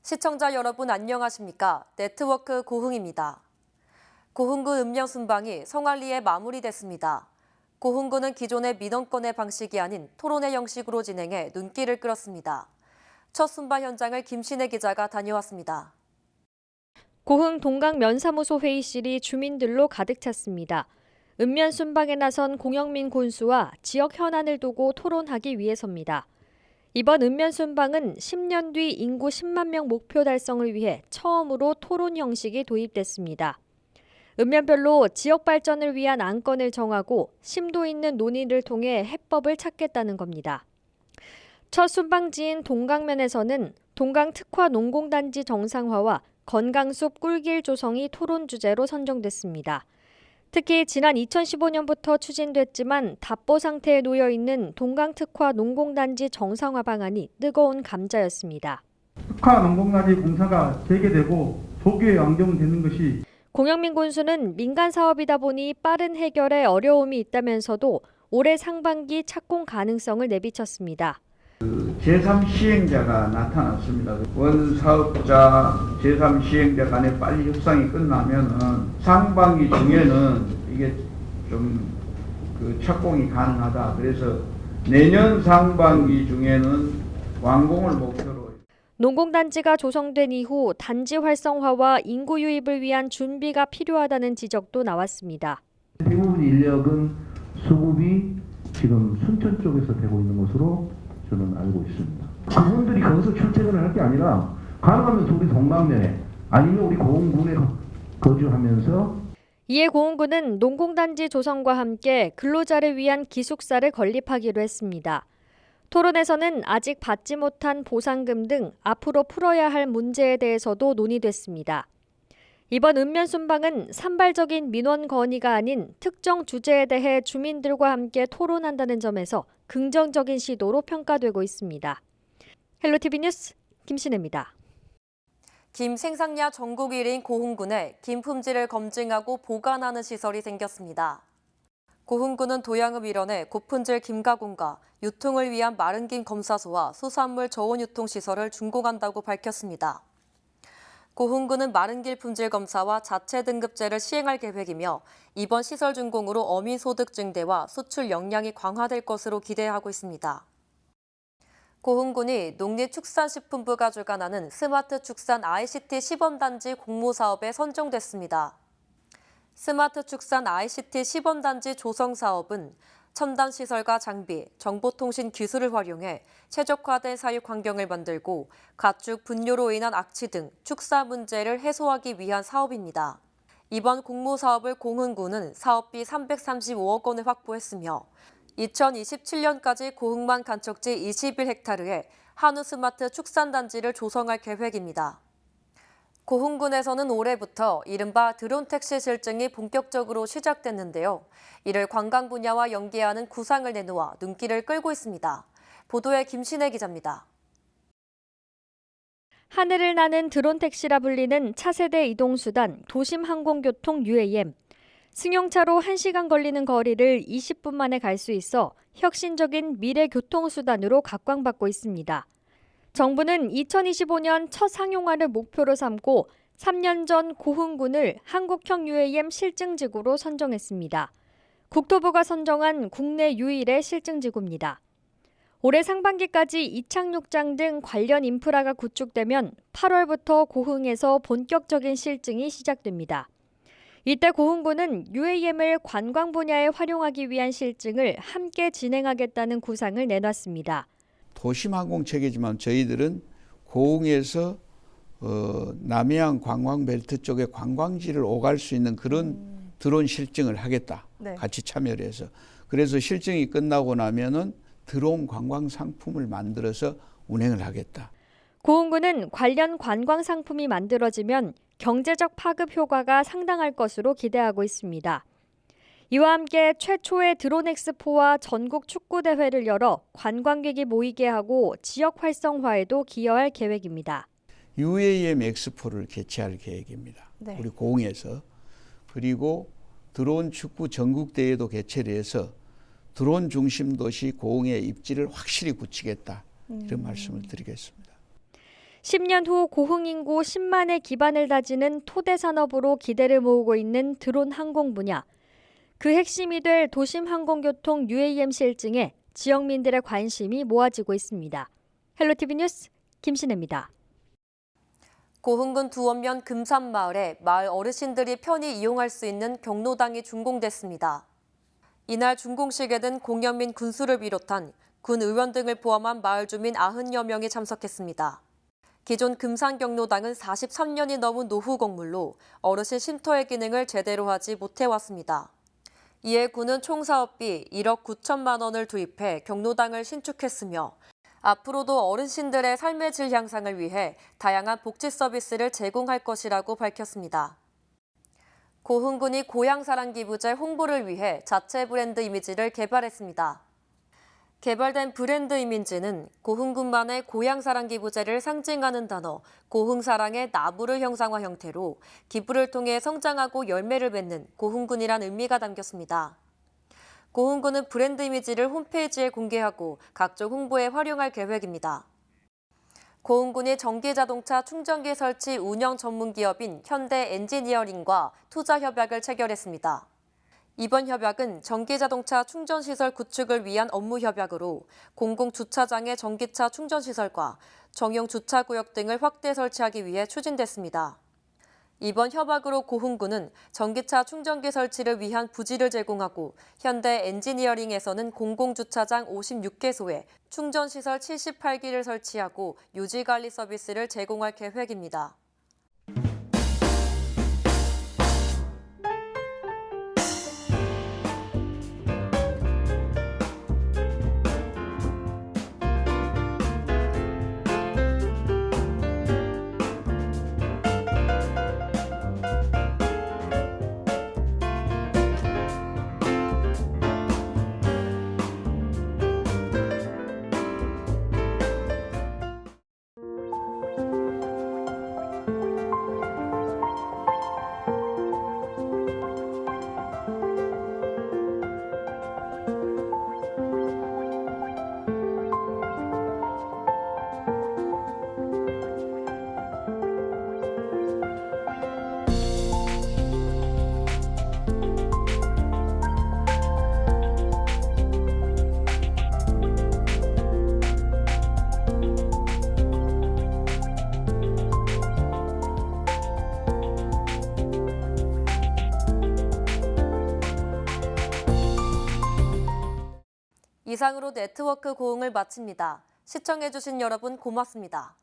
시청자 여러분 안녕하십니까? 네트워크 고흥입니다. 고흥구 읍면 순방이 성안리에 마무리됐습니다. 고흥구는 기존의 민원권의 방식이 아닌 토론회 형식으로 진행해 눈길을 끌었습니다. 첫 순방 현장을 김신혜 기자가 다녀왔습니다. 고흥 동강 면사무소 회의실이 주민들로 가득 찼습니다. 읍면 순방에 나선 공영민 군수와 지역 현안을 두고 토론하기 위해서입니다. 이번 읍면 순방은 10년 뒤 인구 10만 명 목표 달성을 위해 처음으로 토론 형식이 도입됐습니다. 읍면별로 지역 발전을 위한 안건을 정하고 심도 있는 논의를 통해 해법을 찾겠다는 겁니다. 첫 순방지인 동강면에서는 동강 특화 농공단지 정상화와 건강숲 꿀길 조성이 토론 주제로 선정됐습니다. 특히 지난 2015년부터 추진됐지만 답보 상태에 놓여 있는 동강 특화 농공단지 정상화 방안이 뜨거운 감자였습니다. 특화 농공단지 공사가 재개되고 조기에 완공되는 것이 공영민 군수는 민간 사업이다 보니 빠른 해결에 어려움이 있다면서도 올해 상반기 착공 가능성을 내비쳤습니다. 제3시행자가 나타났습니다. 원사업자 제3시행자 간에 빨리 협상이 끝나면은 상반기 중에는 이게 좀 착공이 가능하다. 그래서 내년 상반기 중에는 완공을 목표로. 농공단지가 조성된 이후 단지 활성화와 인구 유입을 위한 준비가 필요하다는 지적도 나왔습니다. 대부분 인력은 수급이 지금 순천 쪽에서 되고 있는 것으로 저는 알고 있습니다. 그분들이 거기서 출퇴근을 할 게 아니라 가능하면 우리 동강면에 아니면 우리 고흥군에 거주하면서. 이에 고흥군은 농공단지 조성과 함께 근로자를 위한 기숙사를 건립하기로 했습니다. 토론에서는 아직 받지 못한 보상금 등 앞으로 풀어야 할 문제에 대해서도 논의됐습니다. 이번 읍면 순방은 산발적인 민원 건의가 아닌 특정 주제에 대해 주민들과 함께 토론한다는 점에서 긍정적인 시도로 평가되고 있습니다. 헬로티비 뉴스 김신혜입니다. 김 생산량 전국 1위인 고흥군에 김 품질을 검증하고 보관하는 시설이 생겼습니다. 고흥군은 도양읍 일원에 고품질 김 가공과 유통을 위한 마른 김 검사소와 수산물 저온 유통 시설을 준공한다고 밝혔습니다. 고흥군은 마른 김 품질 검사와 자체 등급제를 시행할 계획이며 이번 시설 준공으로 어민 소득 증대와 수출 역량이 강화될 것으로 기대하고 있습니다. 고흥군이 농림축산식품부가 주관하는 스마트 축산 ICT 시범단지 공모사업에 선정됐습니다. 스마트 축산 ICT 시범단지 조성 사업은 첨단 시설과 장비, 정보통신 기술을 활용해 최적화된 사육 환경을 만들고 가축 분뇨로 인한 악취 등 축사 문제를 해소하기 위한 사업입니다. 이번 공모 사업을 고흥군은 사업비 335억 원을 확보했으며 2027년까지 고흥만 간척지 21헥타르에 한우 스마트 축산단지를 조성할 계획입니다. 고흥군에서는 올해부터 이른바 드론 택시 실증이 본격적으로 시작됐는데요. 이를 관광 분야와 연계하는 구상을 내놓아 눈길을 끌고 있습니다. 보도에 김신혜 기자입니다. 하늘을 나는 드론 택시라 불리는 차세대 이동수단 도심항공교통 UAM. 승용차로 1시간 걸리는 거리를 20분 만에 갈 수 있어 혁신적인 미래 교통수단으로 각광받고 있습니다. 정부는 2025년 첫 상용화를 목표로 삼고 3년 전 고흥군을 한국형 UAM 실증지구로 선정했습니다. 국토부가 선정한 국내 유일의 실증지구입니다. 올해 상반기까지 이착륙장 등 관련 인프라가 구축되면 8월부터 고흥에서 본격적인 실증이 시작됩니다. 이때 고흥군은 UAM을 관광 분야에 활용하기 위한 실증을 함께 진행하겠다는 구상을 내놨습니다. 도심항공체계지만 저희들은 고흥에서 남해안 관광벨트 쪽에 관광지를 오갈 수 있는 그런 드론 실증을 하겠다. 네. 같이 참여를 해서. 그래서 실증이 끝나고 나면은 드론 관광 상품을 만들어서 운행을 하겠다. 고흥군은 관련 관광 상품이 만들어지면 경제적 파급 효과가 상당할 것으로 기대하고 있습니다. 이와 함께 최초의 드론 엑스포와 전국 축구 대회를 열어 관광객이 모이게 하고 지역 활성화에도 기여할 계획입니다. UAM 엑스포를 개최할 계획입니다. 네. 우리 고흥에서. 그리고 드론 축구 전국 대회도 개최를 해서 드론 중심 도시 고흥의 입지를 확실히 굳히겠다. 이런 말씀을 드리겠습니다. 10년 후 고흥 인구 10만의 기반을 다지는 토대 산업으로 기대를 모으고 있는 드론 항공 분야. 그 핵심이 될 도심 항공교통 UAM 실증에 지역민들의 관심이 모아지고 있습니다. 헬로티비 뉴스 김신혜입니다. 고흥군 두원면 금산마을에 마을 어르신들이 편히 이용할 수 있는 경로당이 준공됐습니다. 이날 준공식에는 공영민 군수를 비롯한 군 의원 등을 포함한 마을 주민 90여 명이 참석했습니다. 기존 금산 경로당은 43년이 넘은 노후 건물로 어르신 쉼터의 기능을 제대로 하지 못해왔습니다. 이에 군은 총 사업비 1억 9천만 원을 투입해 경로당을 신축했으며 앞으로도 어르신들의 삶의 질 향상을 위해 다양한 복지 서비스를 제공할 것이라고 밝혔습니다. 고흥군이 고향사랑기부제 홍보를 위해 자체 브랜드 이미지를 개발했습니다. 개발된 브랜드 이미지는 고흥군만의 고향사랑기부제를 상징하는 단어 고흥사랑의 나무를 형상화 형태로 기부를 통해 성장하고 열매를 맺는 고흥군이란 의미가 담겼습니다. 고흥군은 브랜드 이미지를 홈페이지에 공개하고 각종 홍보에 활용할 계획입니다. 고흥군이 전기자동차 충전기 설치 운영 전문기업인 현대 엔지니어링과 투자 협약을 체결했습니다. 이번 협약은 전기자동차 충전시설 구축을 위한 업무 협약으로 공공주차장의 전기차 충전시설과 정용 주차구역 등을 확대 설치하기 위해 추진됐습니다. 이번 협약으로 고흥군은 전기차 충전기 설치를 위한 부지를 제공하고 현대 엔지니어링에서는 공공주차장 56개소에 충전시설 78기를 설치하고 유지관리 서비스를 제공할 계획입니다. 이상으로 네트워크 고흥을 마칩니다. 시청해주신 여러분 고맙습니다.